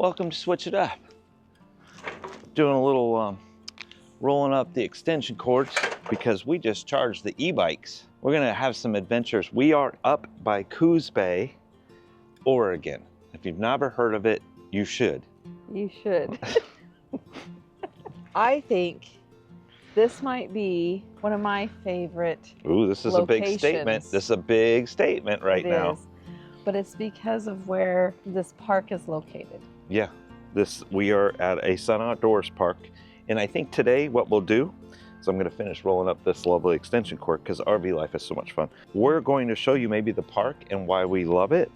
Welcome to Switch It Up. Doing a little rolling up the extension cords because we just charged the e-bikes. We're gonna have some adventures. We are up by Coos Bay, Oregon. If you've never heard of it, you should. You should. I think this might be one of my favorite Ooh, this is locations. a big statement. This is a big statement right now. It is, but it's because of where this park is located. Yeah, we are at a Sun Outdoors park, and I think today what we'll do is I'm going to finish rolling up this lovely extension cord because RV life is so much fun. We're going to show you maybe the park and why we love it,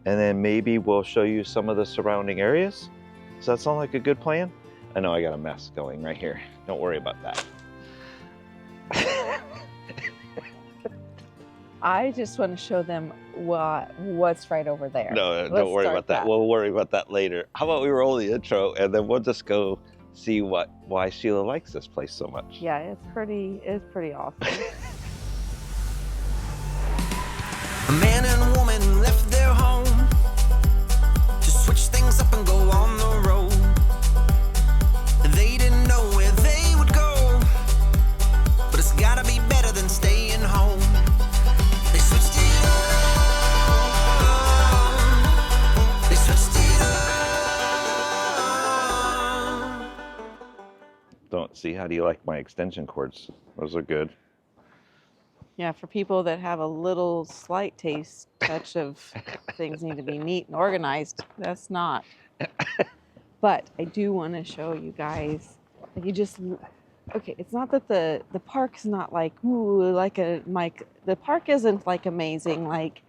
and then maybe we'll show you some of the surrounding areas. Does that sound like a good plan? I know I got a mess going right here. Don't worry about that. I just want to show them what's right over there. No, don't worry about that. We'll worry about that later. How about we roll the intro and then we'll just go see why Sheila likes this place so much. Yeah, it's pretty awesome. A man and a woman left their home to switch things up and go on the road. They didn't know where they would go, but it's gotta be better than staying home. They switched it up. They switched it up. Don't see, how do you like my extension cords? Those are good. Yeah, for people that have a little slight touch of things need to be neat and organized, that's not. But I do want to show you guys, okay, it's not that the park's not like, ooh, the park isn't like amazing, like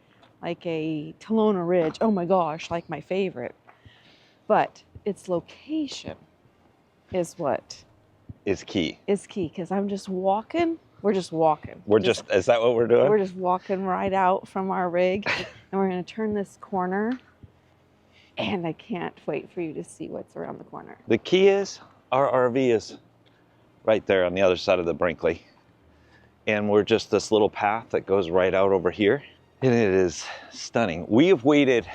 a Talona Ridge, oh my gosh, like my favorite. But its location is what? Is key. Is key, because I'm just walking. We're just walking. Is that what we're doing? We're just walking right out from our rig, and we're going to turn this corner, and I can't wait for you to see what's around the corner. The key is, our RV is right there on the other side of the Brinkley, and we're just this little path that goes right out over here, and it is stunning. We have waited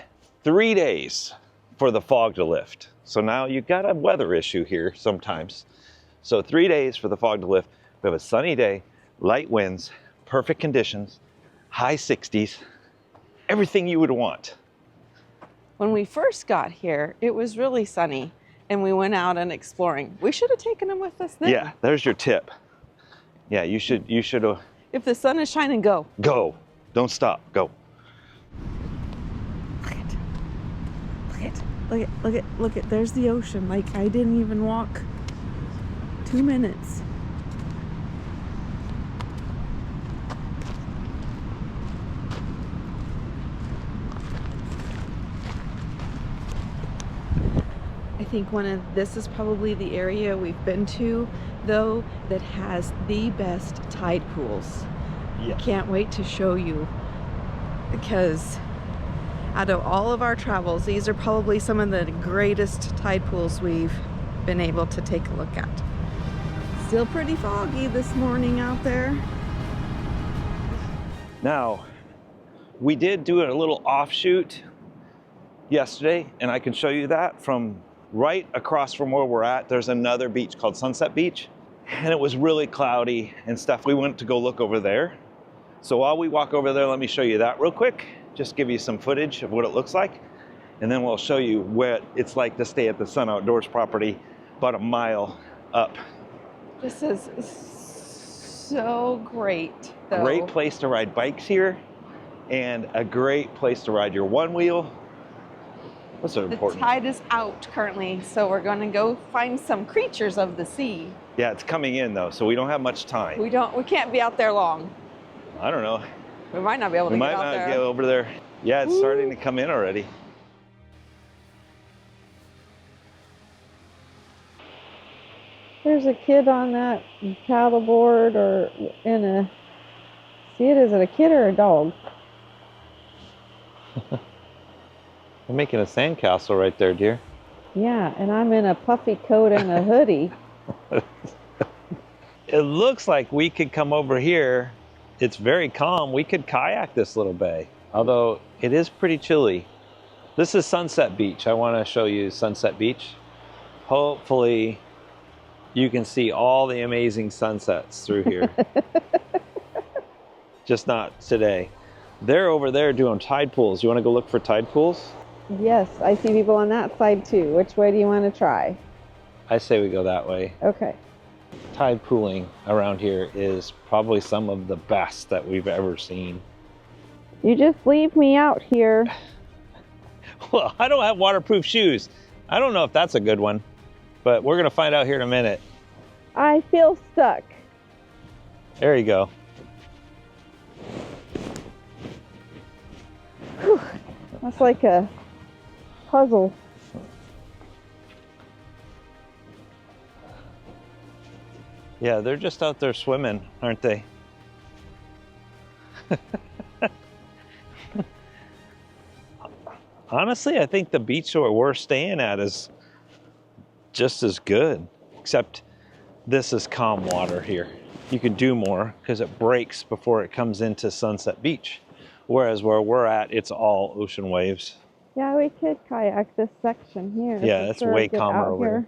3 days for the fog to lift, so now you've got a weather issue here sometimes. So 3 days for the fog to lift. We have a sunny day, light winds, perfect conditions, high 60s, everything you would want. When we first got here, it was really sunny, and we went out and exploring. We should have taken them with us then. Yeah, there's your tip. Yeah, you should. If the sun is shining, go. Go. Don't stop. Go. Look at. There's the ocean. Like, I didn't even walk 2 minutes. I think this is probably the area we've been to, though, that has the best tide pools. Yeah. Can't wait to show you, because out of all of our travels, these are probably some of the greatest tide pools we've been able to take a look at. Still pretty foggy this morning out there. Now, we did do a little offshoot yesterday, and I can show you that from right across from where we're at. There's another beach called Sunset Beach, and it was really cloudy and stuff. We went to go look over there. So while we walk over there, let me show you that real quick. Just give you some footage of what it looks like, and then we'll show you what it's like to stay at the Sun Outdoors property about a mile up. This is so great, though. Great place to ride bikes here, and a great place to ride your one wheel. What's so important? The tide is out currently, so we're going to go find some creatures of the sea. Yeah, it's coming in though, so we don't have much time. We can't be out there long. I don't know. We might not be able to We get might out not there. get over there. Yeah, it's starting to come in already. There's a kid on that paddleboard, or in a, see it, is it a kid or a dog? We're making a sandcastle right there, dear. Yeah, and I'm in a puffy coat and a hoodie. It looks like we could come over here. It's very calm. We could kayak this little bay, although it is pretty chilly. This is Sunset Beach. I want to show you Sunset Beach. Hopefully you can see all the amazing sunsets through here. Just not today. They're over there doing tide pools. You want to go look for tide pools? Yes, I see people on that side too. Which way do you want to try? I say we go that way. Okay. Tide pooling around here is probably some of the best that we've ever seen. You just leave me out here. Well, I don't have waterproof shoes. I don't know if that's a good one, but we're gonna find out here in a minute. I feel stuck. There you go. Whew. That's like a puzzle. Yeah, they're just out there swimming, aren't they? Honestly, I think the beach where we're staying at is just as good, except this is calm water here. You can do more because it breaks before it comes into Sunset Beach. Whereas where we're at, it's all ocean waves. Yeah, we could kayak this section here. Yeah, it's way calmer over here.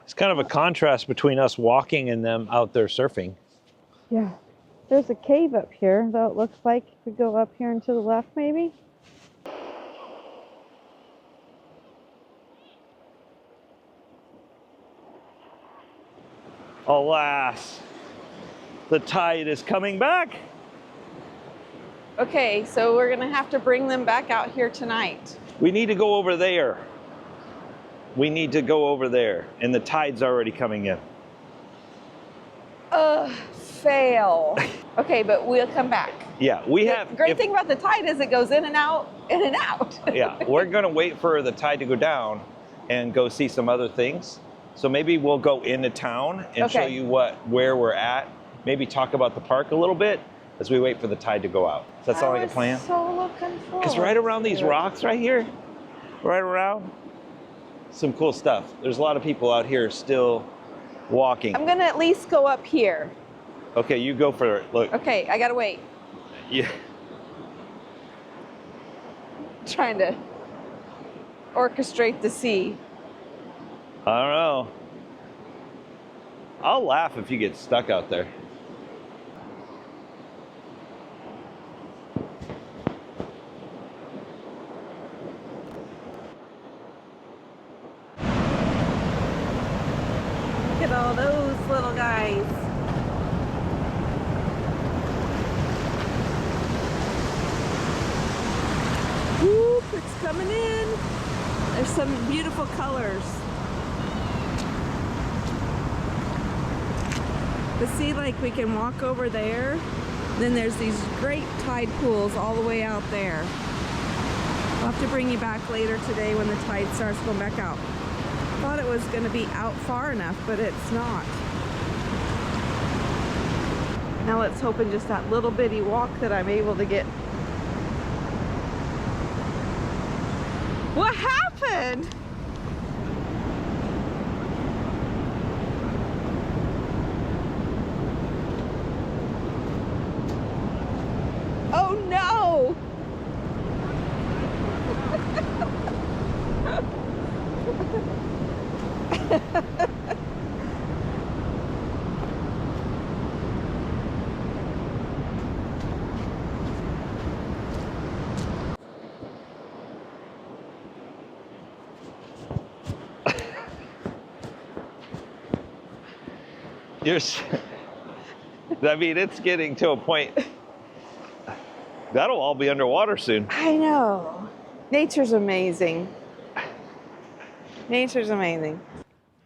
It's kind of a contrast between us walking and them out there surfing. Yeah. There's a cave up here, though it looks like you could go up here and to the left, maybe. Alas, the tide is coming back. Okay, so we're gonna have to bring them back out here tonight. We need to go over there. We need to go over there, and the tide's already coming in. Fail. Okay, but we'll come back. Yeah, we have. The great thing about the tide is it goes in and out, in and out. Yeah, we're gonna wait for the tide to go down and go see some other things. So maybe we'll go into town and show you where we're at. Maybe talk about the park a little bit as we wait for the tide to go out. Does that sound like a plan? So looking forward. Because right around these rocks right here, right around, some cool stuff. There's a lot of people out here still walking. I'm gonna at least go up here. Okay, you go for it. Look. Okay, I gotta wait. Yeah. Trying to orchestrate the sea. I don't know. I'll laugh if you get stuck out there. Look at all those little guys. Whoop, it's coming in. There's some beautiful colors. But see, like we can walk over there. Then there's these great tide pools all the way out there. I'll have to bring you back later today when the tide starts going back out. Thought it was going to be out far enough, but it's not. Now let's hope in just that little bitty walk that I'm able to get. What happened? Oh no! I mean, it's getting to a point. That'll all be underwater soon. I know. Nature's amazing. Nature's amazing.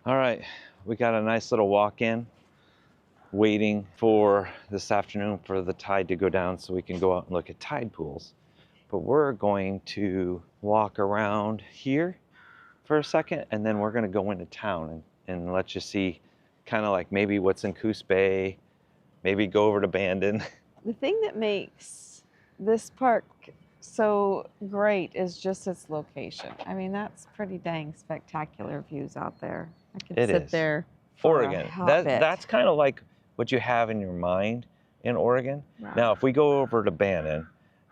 All right, we got a nice little walk in, waiting for this afternoon for the tide to go down so we can go out and look at tide pools. But we're going to walk around here for a second, and then we're going to go into town and let you see kind of like maybe what's in Coos Bay, maybe go over to Bandon. The thing that makes this park so great is just its location. I mean, that's pretty dang spectacular views out there. I could It sit is. there for Oregon. a hot bit. That's kind of like what you have in your mind in Oregon. Right. Now, if we go over to Bandon,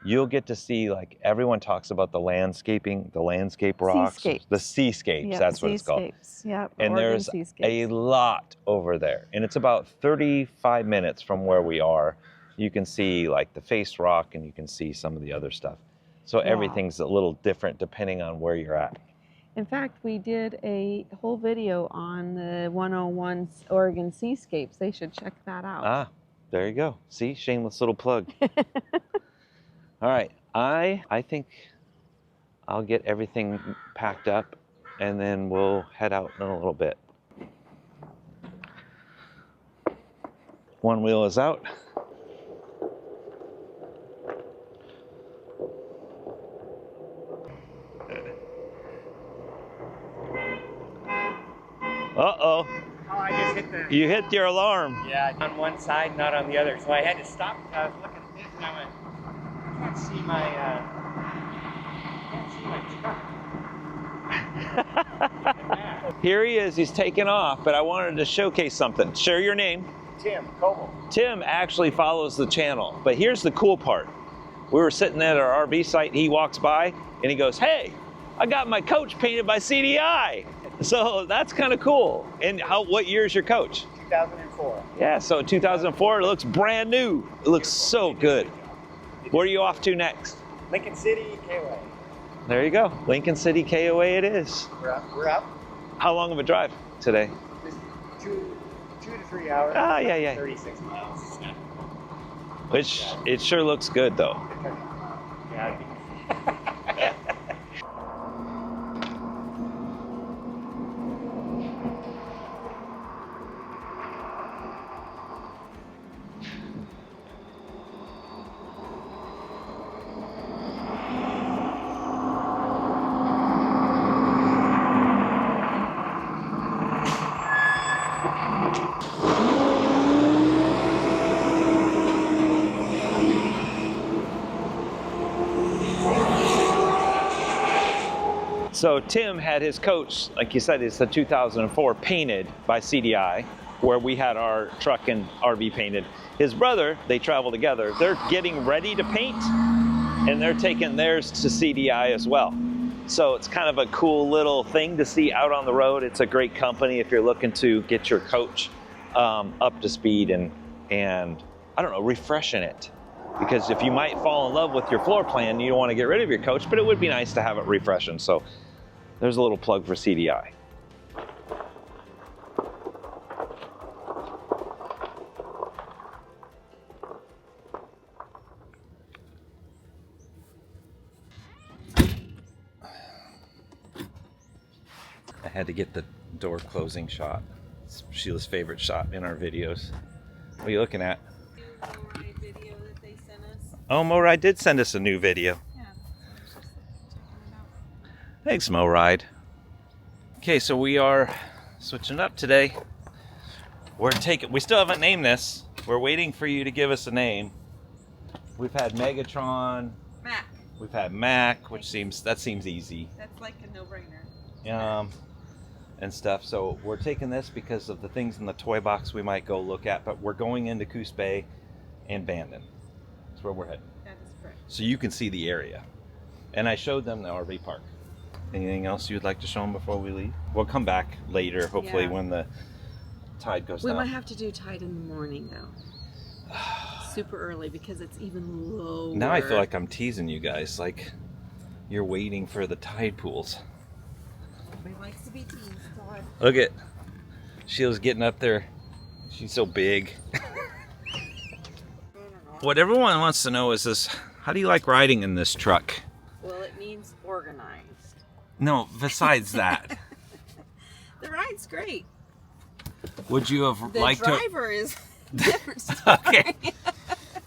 you'll get to see, like, everyone talks about the landscaping, the landscape rocks, Seascapes. the seascapes, Yep, that's what it's called. seascapes. Yep. And Oregon there's a seascapes. lot over there. And it's about 35 minutes from where we are. You can see like the face rock and you can see some of the other stuff. So Yeah. everything's a little different depending on where you're at. In fact, we did a whole video on the 101 Oregon seascapes. They should check that out. Ah, there you go. See, shameless little plug. All right, I think I'll get everything packed up and then we'll head out in a little bit. One wheel is out. Uh-oh. Oh, I just hit the... You hit your alarm. Yeah, on one side, not on the other. So I had to stop because I was looking at this and I went, I can't see my truck. Here he is, he's taking off, but I wanted to showcase something. Share your name. Tim, Coble. Tim actually follows the channel, but here's the cool part. We were sitting at our RV site, he walks by and he goes, hey, I got my coach painted by CDI. So that's kind of cool. And what year is your coach? 2004. Yeah, so 2004, it looks brand new. It looks so good. Where are you off to next? Lincoln City, KOA. There you go, Lincoln City, KOA it is. We're up. How long of a drive today? Just 2 to 3 hours. Ah, yeah. 36 miles. Which, it sure looks good though. Yeah, So Tim had his coach, like you said, it's the 2004 painted by CDI, where we had our truck and RV painted. His brother, they travel together. They're getting ready to paint, and they're taking theirs to CDI as well. So it's kind of a cool little thing to see out on the road. It's a great company if you're looking to get your coach up to speed and I don't know, refreshing it. Because if you might fall in love with your floor plan, you don't want to get rid of your coach, but it would be nice to have it refreshing. So there's a little plug for CDI. I had to get the door closing shot. It's Sheila's favorite shot in our videos. What are you looking at? Motorride video that they sent us. Oh, Motorride did send us a new video. Yeah, so I was just checking it out. Thanks, Motorride. Okay, so we are switching up today. We still haven't named this. We're waiting for you to give us a name. We've had Megatron. Mac, We've had Mac, which seems easy. that's like a no-brainer. And stuff. So we're taking this because of the things in the toy box we might go look at, but we're going into Coos Bay and Bandon. That's where we're heading. That is correct. So you can see the area. And I showed them the RV park. Anything else you'd like to show them before we leave? We'll come back later, hopefully, Yeah. when the tide goes We down. might have to do tide in the morning though. Super early because it's even lower. Now I feel like I'm teasing you guys, like you're waiting for the tide pools. Everybody likes to be teased. Todd. Look at Sheila's getting up there. She's so big. What everyone wants to know is this: how do you like riding in this truck? Well, it means organized. No, besides that, The ride's great. would you have The liked to? driver is different story. Okay.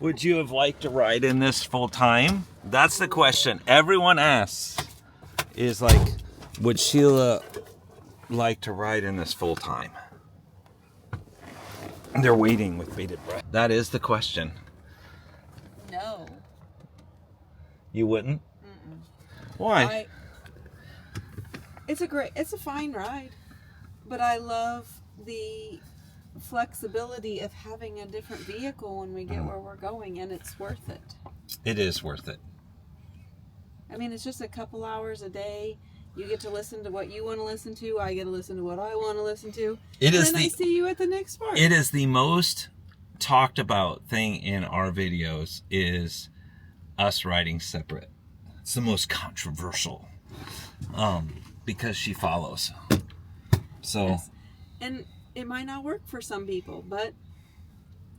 Would you have liked to ride in this full time? That's the question everyone asks. Is like, would Sheila like to ride in this full time? They're waiting with bated breath. That is the question. No. You wouldn't? Mm-mm. Why? It's a fine ride, but I love the flexibility of having a different vehicle when we get where we're going, and it's worth it. It is worth it. I mean, it's just a couple hours a day. You get to listen to what you want to listen to. I get to listen to what I want to listen to. And I see you at the next part. It is the most talked about thing in our videos is us riding separate. It's the most controversial because she follows. So, yes. And it might not work for some people, but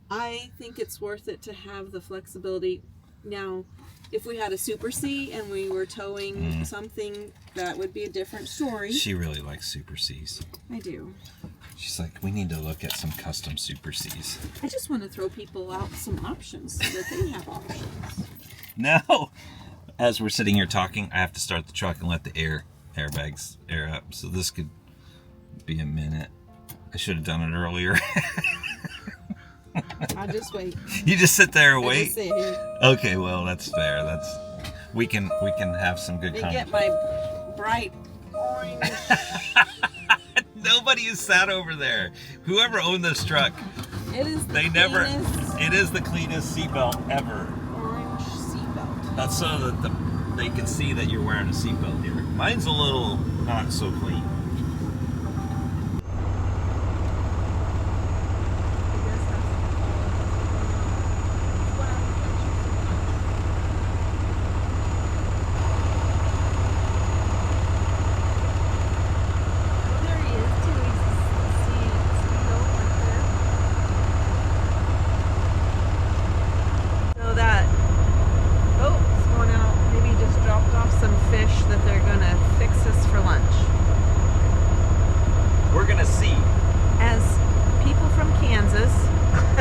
I think it's worth it to have the flexibility. Now, if we had a Super C and we were towing something, that would be a different story. She really likes Super Cs. I do. She's like, we need to look at some custom Super Cs. I just want to throw people out some options so that they have options. Now, as we're sitting here talking, I have to start the truck and let the airbags air up. So this could be a minute. I should have done it earlier. I'll just wait. You just sit there and I wait? just sit here. Okay, well, that's fair. We can have some good They content. get my bright orange. Nobody is sat over there. Whoever owned this truck, It is the cleanest it is the cleanest seatbelt ever. orange seatbelt. That's so that they can see that you're wearing a seatbelt here. Mine's a little not so clean.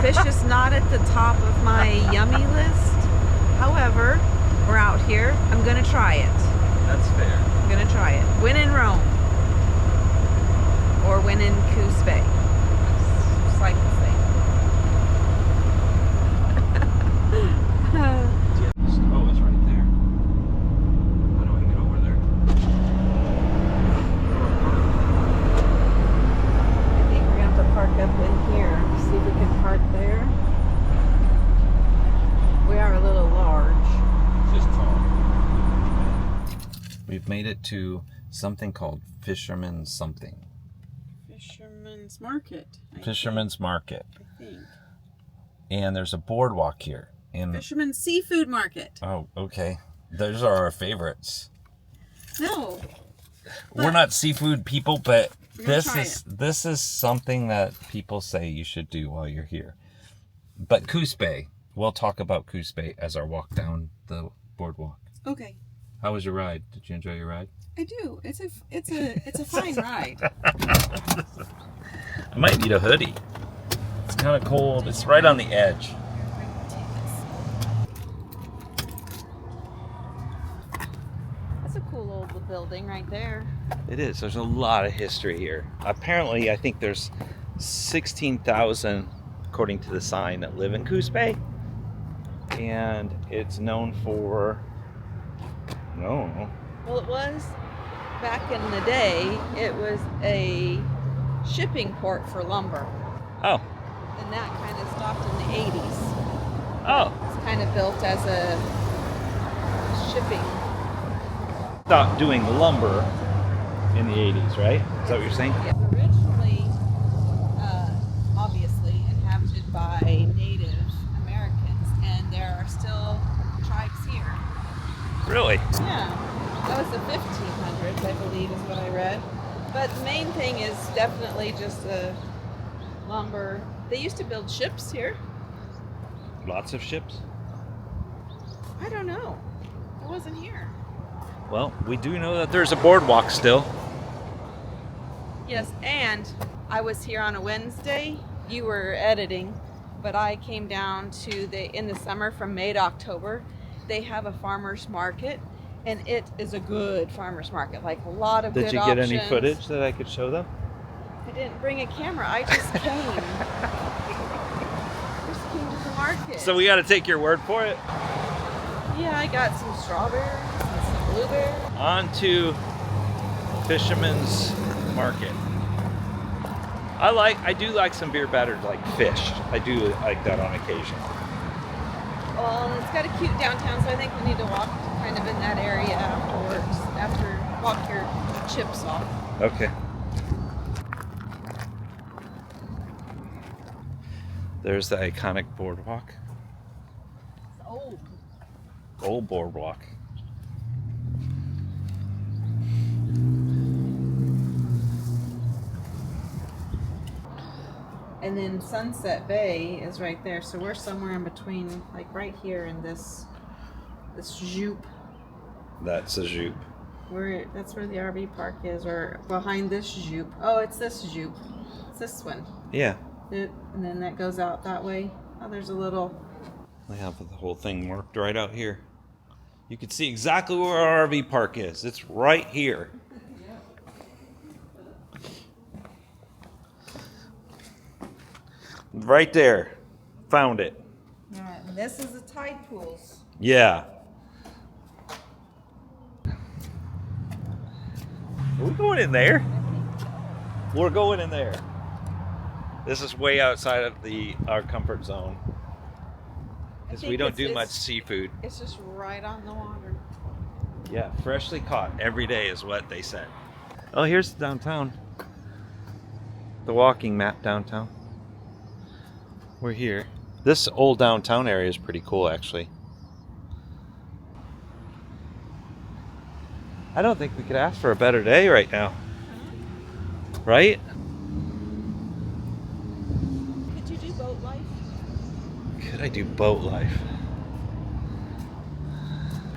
Fish is not at the top of my yummy list. However, we're out here. I'm gonna try it. That's fair. I'm gonna try it. When in Rome. Or when in Coos Bay. Just like the same. Oh, it's right there. How do I get over there? I think we're gonna have to park up in here. See if we can park there. We are a little large. Just tall. We've made it to something called Fisherman's something. Fisherman's Market. Fisherman's Market. I think. And there's a boardwalk here. And Fisherman's Seafood Market. oh, okay. Those are our favorites. No. We're not seafood people, but We're gonna try this is something that people say you should do while you're here. But Coos Bay, we'll talk about Coos Bay as our walk down the boardwalk. Okay. How was your ride? Did you enjoy your ride? I do. It's a fine ride. I might need a hoodie. It's kind of cold. It's right on the edge. That's a cool old building right there. It is. There's a lot of history here. Apparently, I think there's 16,000, according to the sign, that live in Coos Bay. And it's known for, no. Well, it was back in the day. It was a shipping port for lumber, Oh. and that kind of stopped in the 80s. Oh. It's kind of built as a shipping. Stopped doing lumber in the 80s, right? Is that what you're saying? Yeah. Originally, obviously, inhabited by Native Americans, and there are still tribes here. Really? Yeah, that was the 1500s, I believe, is what I read. But the main thing is definitely just the lumber. They used to build ships here. Lots of ships? I don't know. I wasn't here. Well, we do know that there's a boardwalk still. Yes, and I was here on a Wednesday. You were editing, but I came down to in the summer from May to October. They have a farmer's market, and it is a good farmer's market. Like a lot of good Did you get options. any footage that I could show them? I didn't bring a camera. I just came. Just came to the market. So we got to take your word for it. Yeah, I got some strawberries and some blueberries. On to Fisherman's Market. I do like some beer battered like fish. I do like that on occasion. Well, it's got a cute downtown, so I think we need to walk kind of in that area afterwards. Walk your chips off. Okay. There's the iconic boardwalk. It's old. Old boardwalk. And then Sunset Bay is right there, so we're somewhere in between, like right here in this jupe. That's a jupe. That's where the RV park is, or behind this jupe. Oh, it's this jupe. It's this one. Yeah. And then that goes out that way. Oh, there's a little. They have the whole thing marked right out here. You can see exactly where our RV park is. It's right here. Right there. Found it. All right, and this is the tide pools. Yeah. Are we going in there? We're going in there. This is way outside of our comfort zone. Because we don't do much seafood. It's just right on the water. Yeah, freshly caught every day is what they said. Oh, here's downtown. The walking map downtown. We're here. This old downtown area is pretty cool, actually. I don't think we could ask for a better day right now. Right? Could you do boat life? Could I do boat life?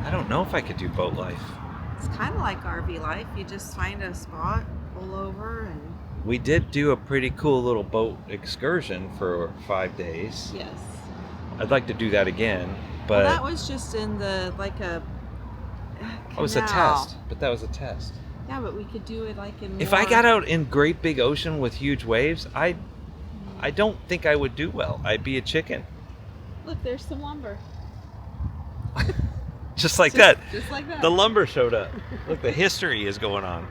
I don't know if I could do boat life. It's kind of like RV life. You just find a spot, pull over, and We did do a pretty cool little boat excursion for 5 days. yes. I'd like to do that again, but Well, that was just in the it was a canal. test. But that was a test. Yeah, but we could do it like in. If I got out in great big ocean with huge waves, I don't think I would do well. I'd be a chicken. Look, there's some lumber. Just like that. Just like that. The lumber showed up. Look, the history is going on.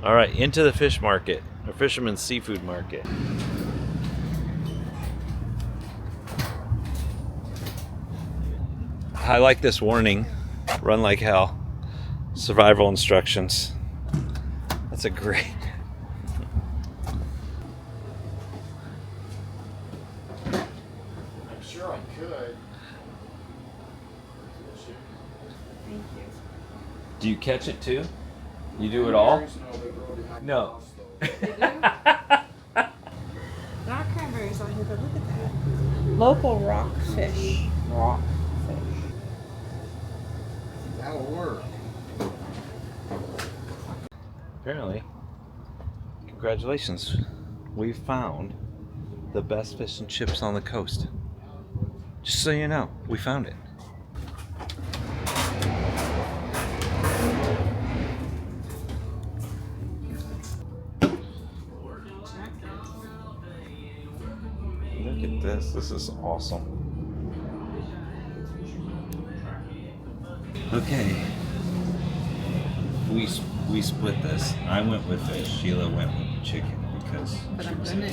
All right, into the fish market, or fisherman's seafood market. I like this warning, run like hell. Survival instructions. That's a great. I'm sure I could. Thank you. Do you catch it too? You do it all? No. There are cranberries on here, but look at that. Local rock fish. Rock fish. That'll work. Apparently, congratulations. We found the best fish and chips on the coast. Just so you know, we found it. Look at this. This is awesome. Okay. We split this. I went with fish. Sheila went with chicken because. But she I'm was- gonna.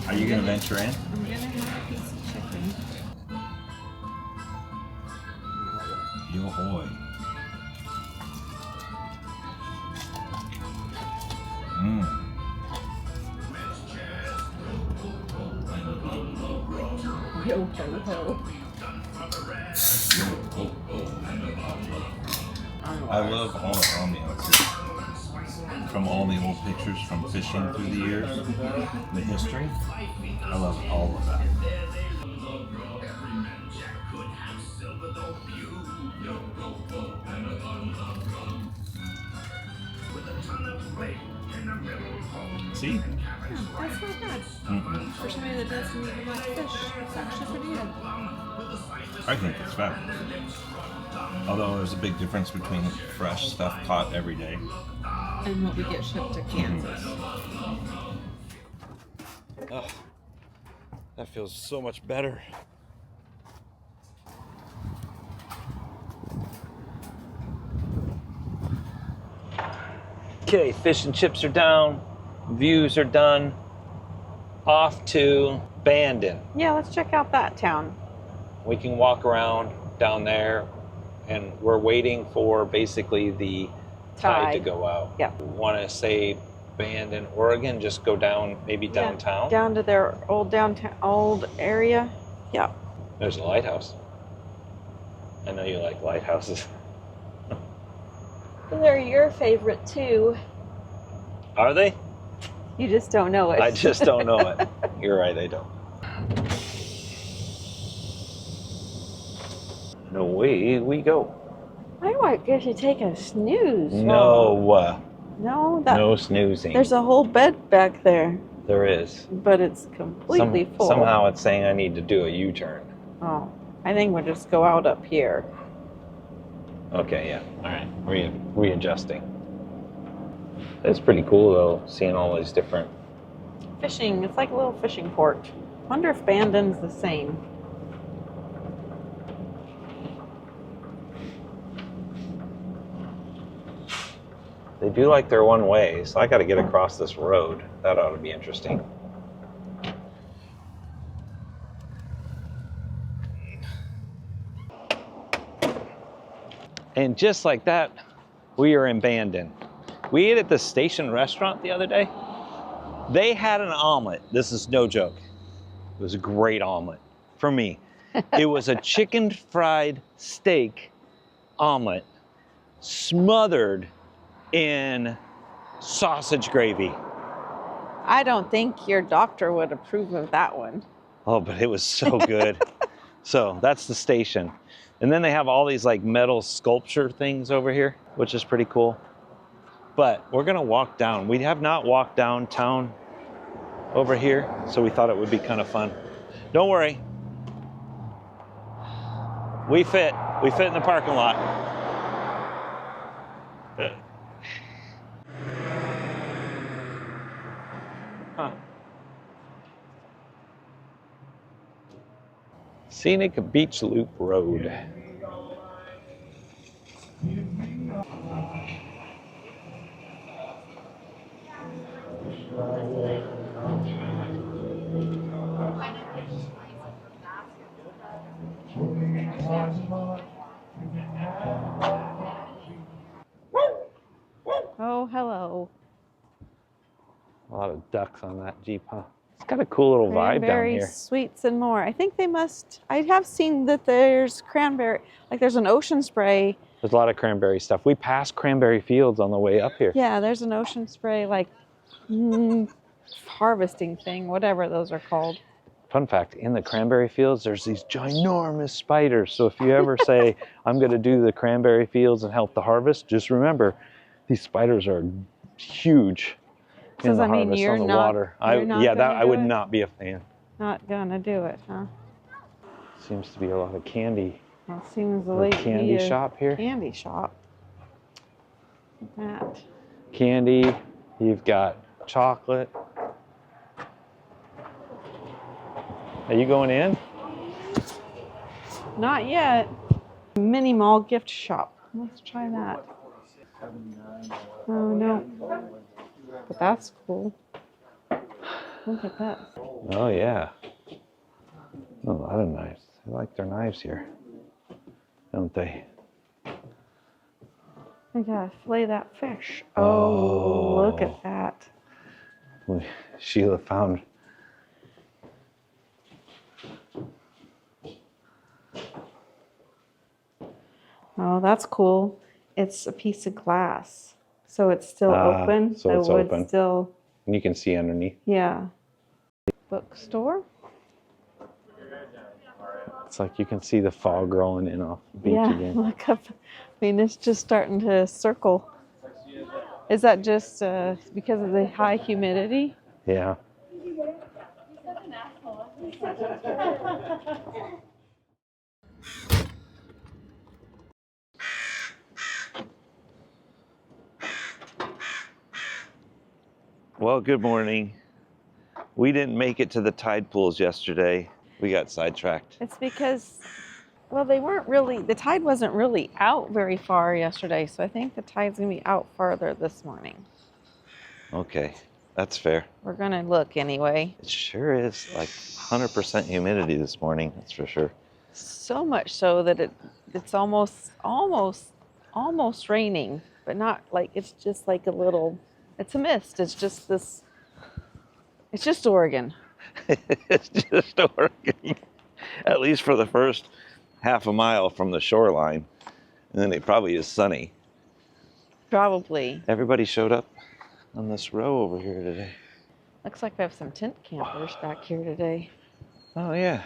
Are you gonna venture in? I'm gonna have a piece of chicken. Yo hoy. Mmm. Yo ho ho. I love all the ambiances. From all the old pictures from fishing through the years, the history. I love all of that. See? That's not bad. For somebody that doesn't even like fish, it's actually pretty good. I think it's fabulous. Although there's a big difference between fresh stuff caught every day. And what we get shipped to Kansas. Oh, that feels so much better. Okay, fish and chips are down, views are done. off to Bandon. Yeah, let's check out that town. We can walk around down there, and we're waiting for basically the tide to go out. Yeah. Want to say Bandon, Oregon, just go down maybe downtown? Down to their old area. Yeah. There's a lighthouse. I know you like lighthouses. They're your favorite too. Are they? You just don't know it. I just don't know it. You're right, I don't. And away we go. I might guess you take a snooze. No. No, No snoozing. There's a whole bed back there, There is. but it's completely full. Somehow it's saying I need to do a U-turn. Oh, I think we'll just go out up here. Okay, yeah. All right. Readjusting. It's pretty cool, though, seeing all these different... Fishing. It's like a little fishing port. Wonder if Bandon's the same. They do like their one way, so I got to get across this road. That ought to be interesting. And just like that, we are in Bandon. We ate at the station restaurant the other day. They had an omelet. This is no joke. It was a great omelet for me. It was a chicken fried steak omelet smothered in sausage gravy. I don't think your doctor would approve of that one. Oh, but it was so good. So that's the station. And then they have all these like metal sculpture things over here, which is pretty cool. But we're gonna walk down. We have not walked downtown over here, so we thought it would be kind of fun. Don't worry. We fit in the parking lot. Huh. Scenic Beach Loop Road. Oh, hello. A lot of ducks on that Jeep, huh? It's got a cool little vibe down Cranberry here. sweets and more. I think they must. I have seen that there's cranberry. Like there's an ocean spray. There's a lot of cranberry stuff. We passed cranberry fields on the way up here. Yeah, there's an ocean spray like harvesting thing, whatever those are called. Fun fact, in the cranberry fields, there's these ginormous spiders. So if you ever say, I'm going to do the cranberry fields and help the harvest, just remember, these spiders are huge in the harvest on the water. I would not be a fan. Not gonna do it, huh? Seems to be a lot of candy. Well, seems A like candy shop here. Candy shop. That. Candy, you've got chocolate. Are you going in? Not yet. Mini mall gift shop. Let's try that. Oh no. But that's cool. Look at that. Oh yeah. A lot of knives. They like their knives here, don't they? I gotta fillet that fish. Oh, look at that. Sheila found. Oh, that's cool. It's a piece of glass. So it's still open. So it's the wood's open. still, And you can see underneath. yeah. Bookstore? It's like you can see the fog rolling in off the beach Yeah, again. look up. I mean, it's just starting to circle. Is that just because of the high humidity? Yeah. Well, good morning. We didn't make it to the tide pools yesterday. We got sidetracked. It's because, well, they weren't really, the tide wasn't really out very far yesterday, so I think the tide's gonna be out farther this morning. Okay. That's fair. We're gonna look anyway. It sure is like 100% humidity this morning. That's for sure. So much so that it's almost raining, but not like, it's just like a little, it's a mist. It's just this, it's just Oregon. It's just Oregon. At least for the first half a mile from the shoreline. And then it probably is sunny. Probably. Everybody showed up on this row over here today. Looks like we have some tent campers back here today. Oh, yeah.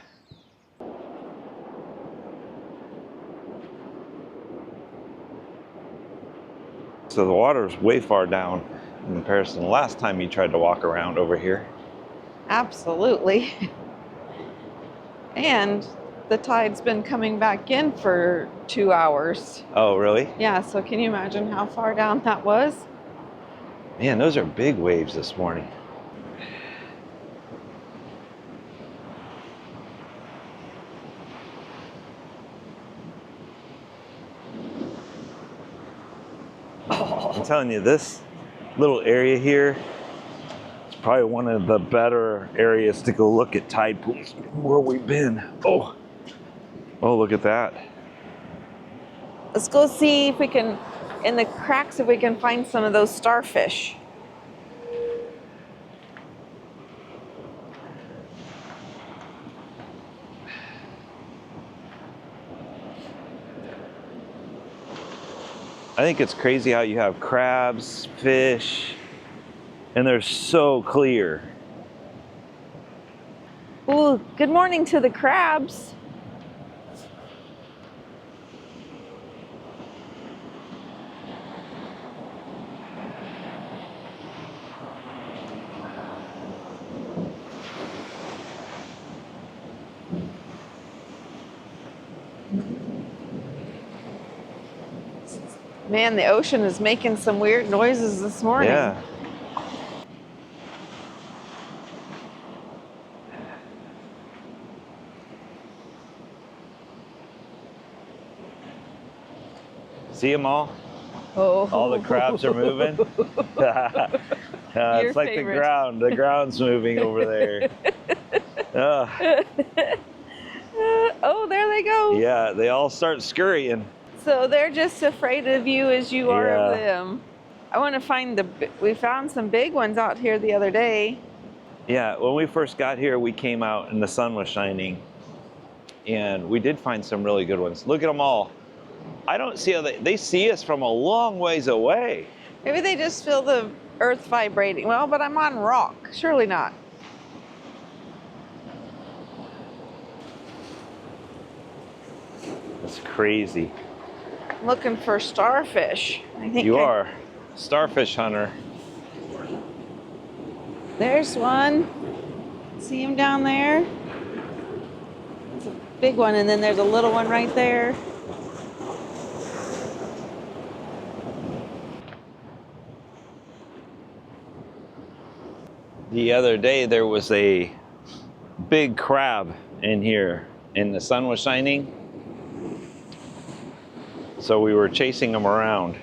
So the water's way far down in comparison to the last time you tried to walk around over here. Absolutely. And the tide's been coming back in for 2 hours. Oh, really? Yeah, so can you imagine how far down that was? Man, those are big waves this morning. I'm telling you, this little area here is probably one of the better areas to go look at tide pools where we've been. Oh, look at that. Let's go see if we can, in the cracks, if we can find some of those starfish. I think it's crazy how you have crabs, fish, and they're so clear. Ooh, good morning to the crabs. Man, the ocean is making some weird noises this morning. Yeah. See them all? Oh. All the crabs are moving. It's like favorite. the ground's moving over there. Oh, there they go. Yeah, they all start scurrying. So they're just afraid of you as you are of Yeah. them. I want to find we found some big ones out here the other day. Yeah, when we first got here, we came out and the sun was shining. And we did find some really good ones. Look at them all. I don't see how they see us from a long ways away. Maybe they just feel the earth vibrating. Well, but I'm on rock. Surely not. That's crazy. I'm looking for starfish. I think You are. Starfish hunter. There's one. See him down there? It's a big one, and then there's a little one right there. The other day there was a big crab in here and the sun was shining. So we were chasing them around.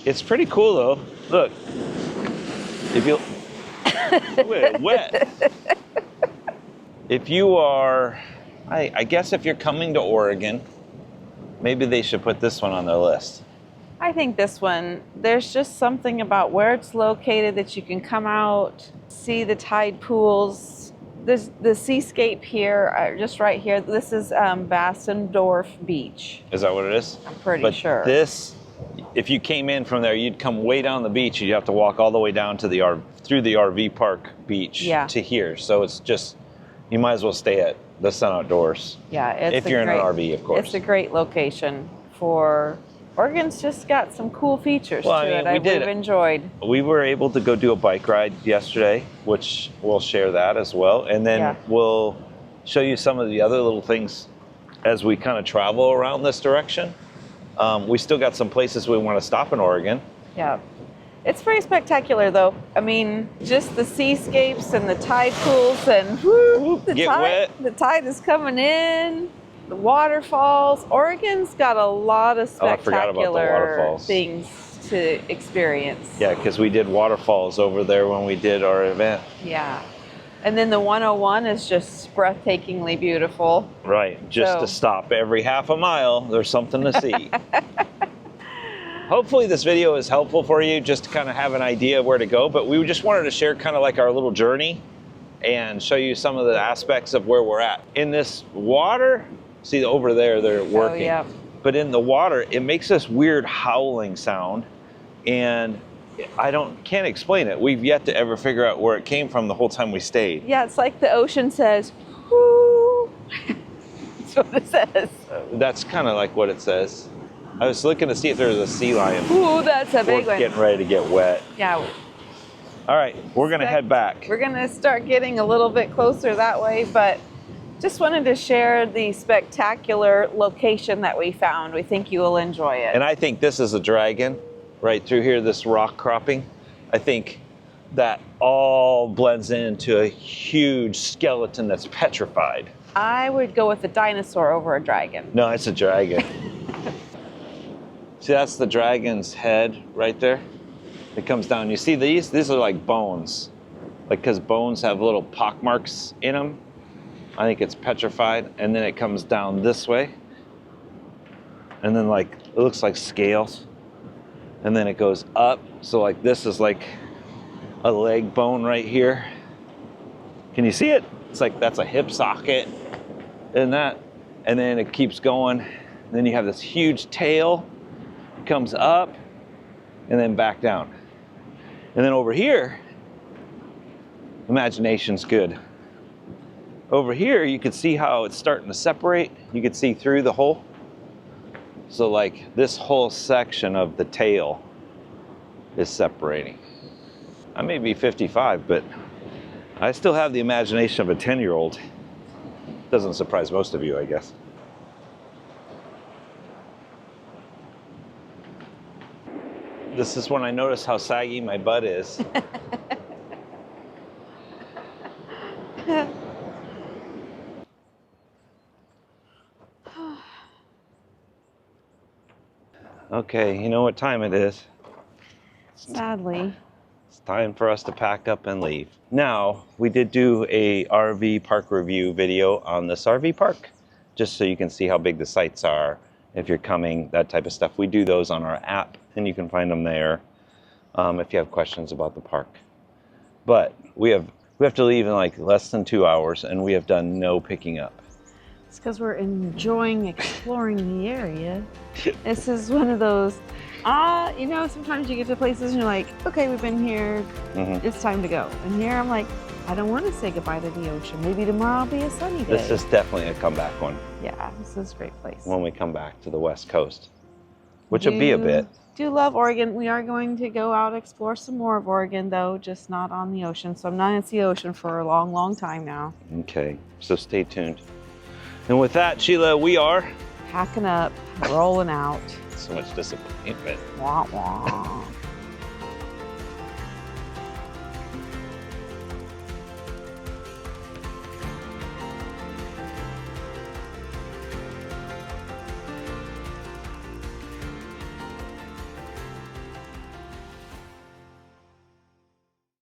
It's pretty cool though. Look. If you wet. If you are I guess if you're coming to Oregon, maybe they should put this one on their list. I think this one, there's just something about where it's located that you can come out, see the tide pools. There's the seascape here, just right here. This is Bandon Beach. Is that what it is? I'm pretty But sure. This, if you came in from there, you'd come way down the beach. You'd have to walk all the way down to through the RV park beach to here. So it's just, you might as well stay at the Sun Outdoors. Yeah, it's if you're in an RV, of course. It's a great location for. Oregon's just got some cool features to it. We've enjoyed. We were able to go do a bike ride yesterday, which we'll share that as well. And then we'll show you some of the other little things as we kind of travel around this direction. We still got some places we want to stop in Oregon. Yeah. It's pretty spectacular though. I mean, just the seascapes and the tide pools and the tide is coming in. The waterfalls. Oregon's got a lot of spectacular things to experience. Yeah, because we did waterfalls over there when we did our event. Yeah. And then the 101 is just breathtakingly beautiful. Right, just So- to stop every half a mile, there's something to see. Hopefully this video is helpful for you, just to kind of have an idea of where to go, but we just wanted to share kind of like our little journey and show you some of the aspects of where we're at. In this water, see over there, they're working. Oh, yeah. But in the water, it makes this weird howling sound, and can't explain it. We've yet to ever figure out where it came from the whole time we stayed. Yeah, it's like the ocean says, whoo. That's what it says. That's kind of like what it says. I was looking to see if there was a sea lion. Ooh, that's a We're big one. getting ready to get wet. Yeah, All right, we're gonna head back. we're gonna start getting a little bit closer that way, but just wanted to share the spectacular location that we found. We think you will enjoy it. And I think this is a dragon right through here, this rock cropping. I think that all blends into a huge skeleton that's petrified. I would go with a dinosaur over a dragon. No, it's a dragon. See, that's the dragon's head right there. It comes down. You see these? These are like bones. Like, because bones have little pock marks in them. I think it's petrified. And then it comes down this way. And then like, it looks like scales. And then it goes up. So like this is like a leg bone right here. Can you see it? It's like, that's a hip socket. And that. And then it keeps going. Then you have this huge tail. It comes up and then back down. And then over here, imagination's good. Over here, you can see how it's starting to separate. You can see through the hole. So like this whole section of the tail is separating. I may be 55, but I still have the imagination of a 10-year-old. Doesn't surprise most of you, I guess. This is when I notice how saggy my butt is. Okay, you know what time it is. Sadly. It's time for us to pack up and leave. Now, we did do a RV park review video on this RV park, just so you can see how big the sites are, if you're coming, that type of stuff. We do those on our app, and you can find them there if you have questions about the park. But we have to leave in like less than 2 hours, and we have done no picking up. It's because we're enjoying exploring the area. This is one of those, you know, sometimes you get to places and you're like, okay, we've been here, it's time to go. And here I'm like, I don't want to say goodbye to the ocean. Maybe tomorrow will be a sunny day. This is definitely a comeback one Yeah, this is a great place. when we come back to the West Coast, which will be a bit. Do love Oregon. We are going to go out explore some more of Oregon, though, just not on the ocean. So I'm not going to see the ocean for a long, long time now. Okay, so stay tuned. And with that, Sheila, we are Packing up, rolling out. so much disappointment. Wah, wah.